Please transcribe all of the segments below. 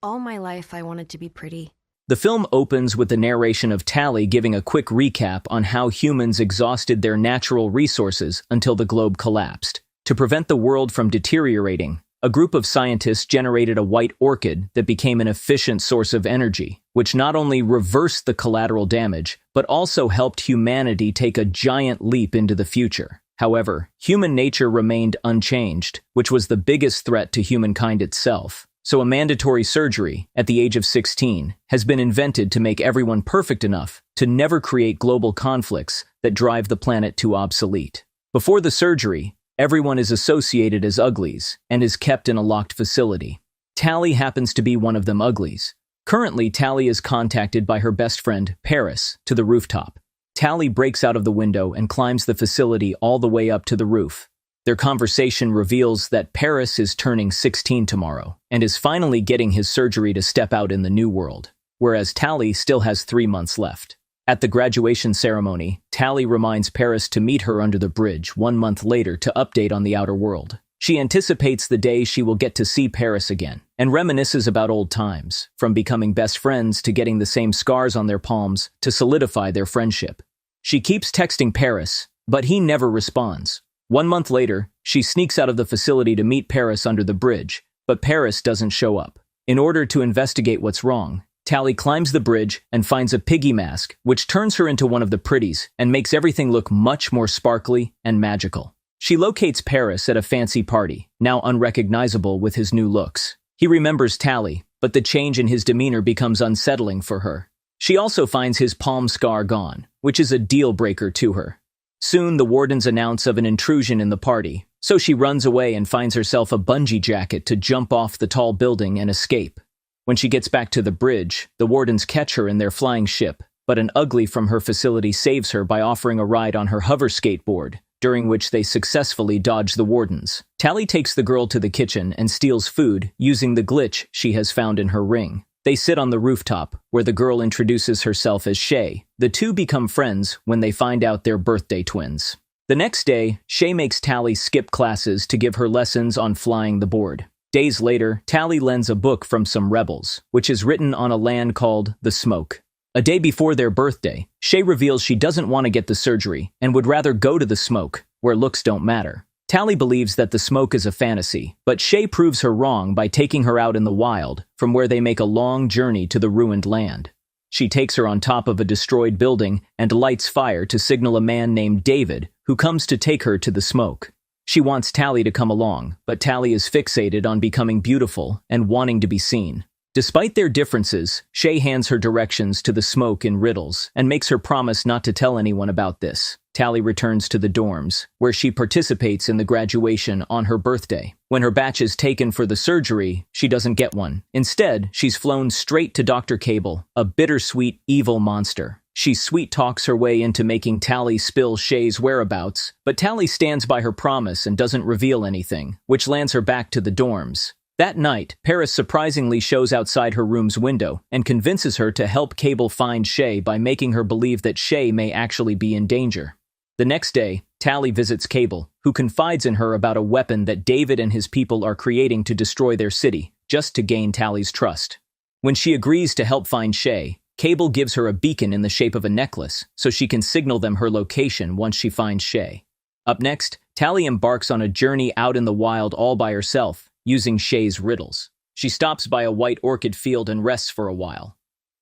All my life I wanted to be pretty. The film opens with the narration of Tally giving a quick recap on how humans exhausted their natural resources until the globe collapsed. To prevent the world from deteriorating, a group of scientists generated a white orchid that became an efficient source of energy, which not only reversed the collateral damage, but also helped humanity take a giant leap into the future. However, human nature remained unchanged, which was the biggest threat to humankind itself. So a mandatory surgery, at the age of 16, has been invented to make everyone perfect enough to never create global conflicts that drive the planet to obsolete. Before the surgery, everyone is associated as Uglies and is kept in a locked facility. Tally happens to be one of them Uglies. Currently, Tally is contacted by her best friend, Paris, to the rooftop. Tally breaks out of the window and climbs the facility all the way up to the roof. Their conversation reveals that Paris is turning 16 tomorrow and is finally getting his surgery to step out in the new world, whereas Tally still has 3 months left. At the graduation ceremony, Tally reminds Paris to meet her under the bridge 1 month later to update on the outer world. She anticipates the day she will get to see Paris again and reminisces about old times, from becoming best friends to getting the same scars on their palms to solidify their friendship. She keeps texting Paris, but he never responds. 1 month later, she sneaks out of the facility to meet Paris under the bridge, but Paris doesn't show up. In order to investigate what's wrong, Tally climbs the bridge and finds a piggy mask, which turns her into one of the pretties and makes everything look much more sparkly and magical. She locates Paris at a fancy party, now unrecognizable with his new looks. He remembers Tally, but the change in his demeanor becomes unsettling for her. She also finds his palm scar gone, which is a deal breaker to her. Soon, the wardens announce of an intrusion in the party, so she runs away and finds herself a bungee jacket to jump off the tall building and escape. When she gets back to the bridge, the wardens catch her in their flying ship, but an Ugly from her facility saves her by offering a ride on her hover skateboard, during which they successfully dodge the wardens. Tally takes the girl to the kitchen and steals food using the glitch she has found in her ring. They sit on the rooftop, where the girl introduces herself as Shay. The two become friends when they find out they're birthday twins. The next day, Shay makes Tally skip classes to give her lessons on flying the board. Days later, Tally lends a book from some rebels, which is written on a land called the Smoke. A day before their birthday, Shay reveals she doesn't want to get the surgery and would rather go to the Smoke, where looks don't matter. Tally believes that the Smoke is a fantasy, but Shay proves her wrong by taking her out in the wild, from where they make a long journey to the ruined land. She takes her on top of a destroyed building and lights fire to signal a man named David, who comes to take her to the Smoke. She wants Tally to come along, but Tally is fixated on becoming beautiful and wanting to be seen. Despite their differences, Shay hands her directions to the Smoke in riddles and makes her promise not to tell anyone about this. Tally returns to the dorms, where she participates in the graduation on her birthday. When her batch is taken for the surgery, she doesn't get one. Instead, she's flown straight to Dr. Cable, a bittersweet, evil monster. She sweet-talks her way into making Tally spill Shay's whereabouts, but Tally stands by her promise and doesn't reveal anything, which lands her back to the dorms. That night, Paris surprisingly shows outside her room's window and convinces her to help Cable find Shay by making her believe that Shay may actually be in danger. The next day, Tally visits Cable, who confides in her about a weapon that David and his people are creating to destroy their city, just to gain Tally's trust. When she agrees to help find Shay, Cable gives her a beacon in the shape of a necklace, so she can signal them her location once she finds Shay. Up next, Tally embarks on a journey out in the wild all by herself, using Shay's riddles. She stops by a white orchid field and rests for a while.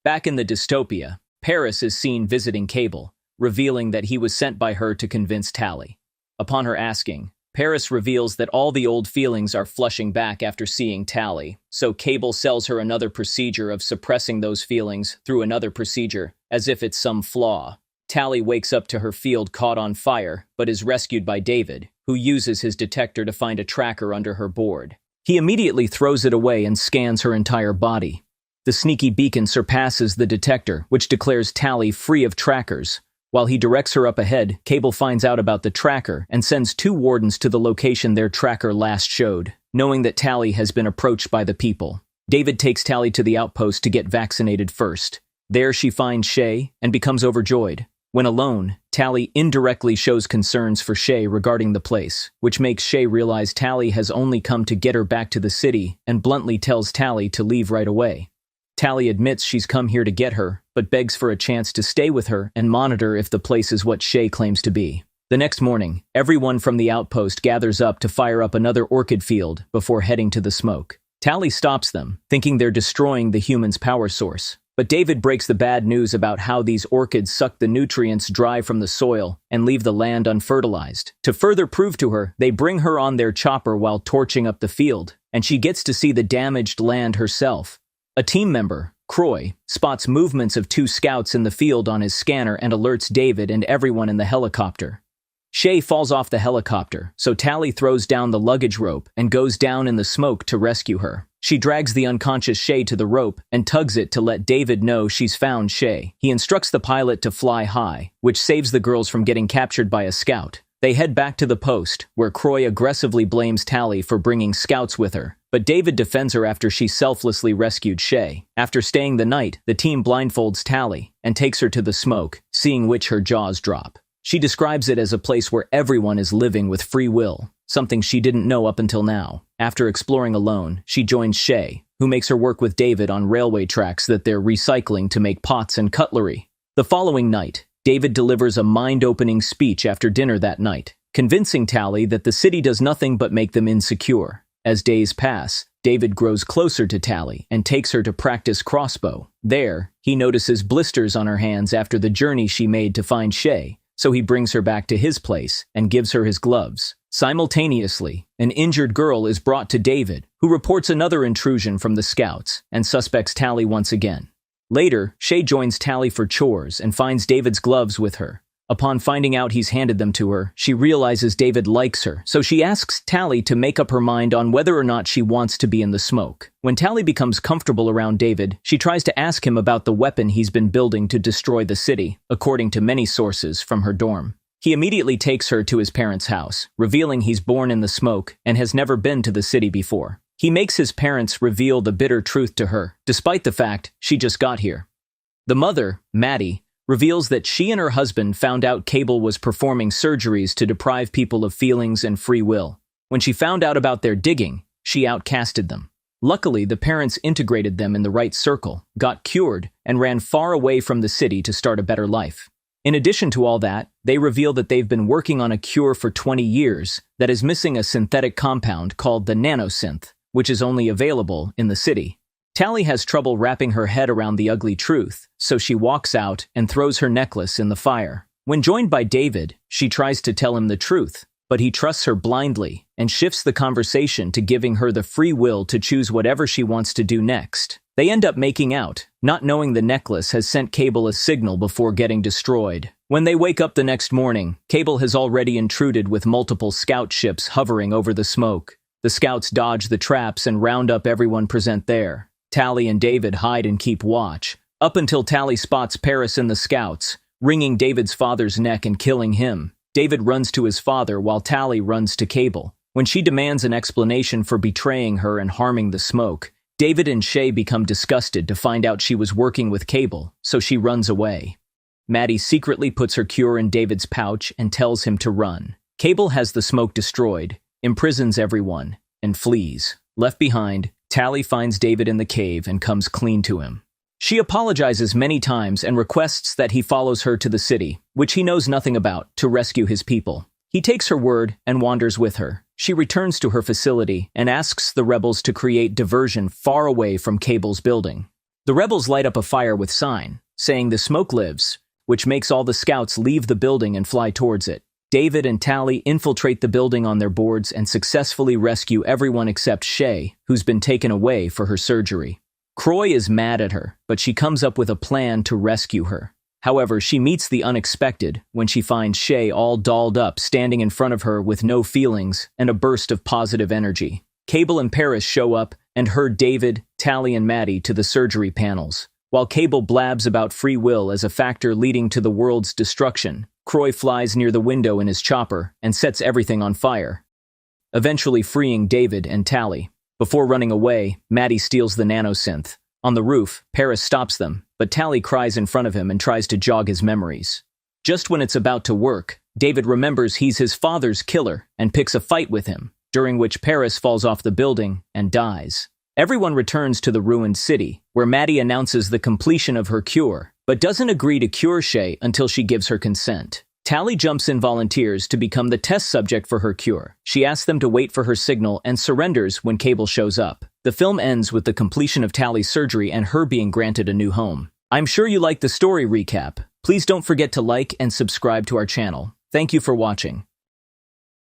Back in the dystopia, Paris is seen visiting Cable, revealing that he was sent by her to convince Tally. Upon her asking, Paris reveals that all the old feelings are flushing back after seeing Tally, so Cable sells her another procedure of suppressing those feelings through another procedure, as if it's some flaw. Tally wakes up to her field caught on fire, but is rescued by David, who uses his detector to find a tracker under her board. He immediately throws it away and scans her entire body. The sneaky beacon surpasses the detector, which declares Tally free of trackers. While he directs her up ahead, Cable finds out about the tracker and sends 2 wardens to the location their tracker last showed, knowing that Tally has been approached by the people. David takes Tally to the outpost to get vaccinated first. There she finds Shay and becomes overjoyed. When alone, Tally indirectly shows concerns for Shay regarding the place, which makes Shay realize Tally has only come to get her back to the city and bluntly tells Tally to leave right away. Tally admits she's come here to get her, but begs for a chance to stay with her and monitor if the place is what Shay claims to be. The next morning, everyone from the outpost gathers up to fire up another orchid field before heading to the smoke. Tally stops them, thinking they're destroying the human's power source. But David breaks the bad news about how these orchids suck the nutrients dry from the soil and leave the land unfertilized. To further prove to her, they bring her on their chopper while torching up the field, and she gets to see the damaged land herself. A team member, Croy, spots movements of 2 scouts in the field on his scanner and alerts David and everyone in the helicopter. Shay falls off the helicopter, so Tally throws down the luggage rope and goes down in the smoke to rescue her. She drags the unconscious Shay to the rope and tugs it to let David know she's found Shay. He instructs the pilot to fly high, which saves the girls from getting captured by a scout. They head back to the post, where Croy aggressively blames Tally for bringing scouts with her, but David defends her after she selflessly rescued Shay. After staying the night, the team blindfolds Tally and takes her to the smoke, seeing which her jaws drop. She describes it as a place where everyone is living with free will, something she didn't know up until now. After exploring alone, she joins Shay, who makes her work with David on railway tracks that they're recycling to make pots and cutlery. The following night, David delivers a mind-opening speech after dinner that night, convincing Tally that the city does nothing but make them insecure. As days pass, David grows closer to Tally and takes her to practice crossbow. There, he notices blisters on her hands after the journey she made to find Shay, so he brings her back to his place and gives her his gloves. Simultaneously, an injured girl is brought to David, who reports another intrusion from the scouts and suspects Tally once again. Later, Shay joins Tally for chores and finds David's gloves with her. Upon finding out he's handed them to her, she realizes David likes her, so she asks Tally to make up her mind on whether or not she wants to be in the smoke. When Tally becomes comfortable around David, she tries to ask him about the weapon he's been building to destroy the city, according to many sources from her dorm. He immediately takes her to his parents' house, revealing he's born in the smoke and has never been to the city before. He makes his parents reveal the bitter truth to her, despite the fact she just got here. The mother, Maddie, reveals that she and her husband found out Cable was performing surgeries to deprive people of feelings and free will. When she found out about their digging, she outcasted them. Luckily, the parents integrated them in the right circle, got cured, and ran far away from the city to start a better life. In addition to all that, they reveal that they've been working on a cure for 20 years that is missing a synthetic compound called the nanosynth, which is only available in the city. Tally has trouble wrapping her head around the ugly truth, so she walks out and throws her necklace in the fire. When joined by David, she tries to tell him the truth, but he trusts her blindly and shifts the conversation to giving her the free will to choose whatever she wants to do next. They end up making out, not knowing the necklace has sent Cable a signal before getting destroyed. When they wake up the next morning, Cable has already intruded with multiple scout ships hovering over the smoke. The scouts dodge the traps and round up everyone present there. Tally and David hide and keep watch, up until Tally spots Paris and the scouts, wringing David's father's neck and killing him. David runs to his father while Tally runs to Cable. When she demands an explanation for betraying her and harming the smoke, David and Shay become disgusted to find out she was working with Cable, so she runs away. Maddie secretly puts her cure in David's pouch and tells him to run. Cable has the smoke destroyed, imprisons everyone, and flees. Left behind, Tally finds David in the cave and comes clean to him. She apologizes many times and requests that he follows her to the city, which he knows nothing about, to rescue his people. He takes her word and wanders with her. She returns to her facility and asks the rebels to create diversion far away from Cable's building. The rebels light up a fire with sign, saying the smoke lives, which makes all the scouts leave the building and fly towards it. David and Tally infiltrate the building on their boards and successfully rescue everyone except Shay, who's been taken away for her surgery. Croy is mad at her, but she comes up with a plan to rescue her. However, she meets the unexpected when she finds Shay all dolled up standing in front of her with no feelings and a burst of positive energy. Cable and Paris show up and herd David, Tally, and Maddie to the surgery panels. While Cable blabs about free will as a factor leading to the world's destruction, Croy flies near the window in his chopper and sets everything on fire, eventually freeing David and Tally. Before running away, Maddie steals the nanosynth. On the roof, Paris stops them, but Tally cries in front of him and tries to jog his memories. Just when it's about to work, David remembers he's his father's killer and picks a fight with him, during which Paris falls off the building and dies. Everyone returns to the ruined city, where Maddie announces the completion of her cure, but doesn't agree to cure Shay until she gives her consent. Tally jumps in volunteers to become the test subject for her cure. She asks them to wait for her signal and surrenders when Cable shows up. The film ends with the completion of Tally's surgery and her being granted a new home. I'm sure you liked the story recap. Please don't forget to like and subscribe to our channel. Thank you for watching.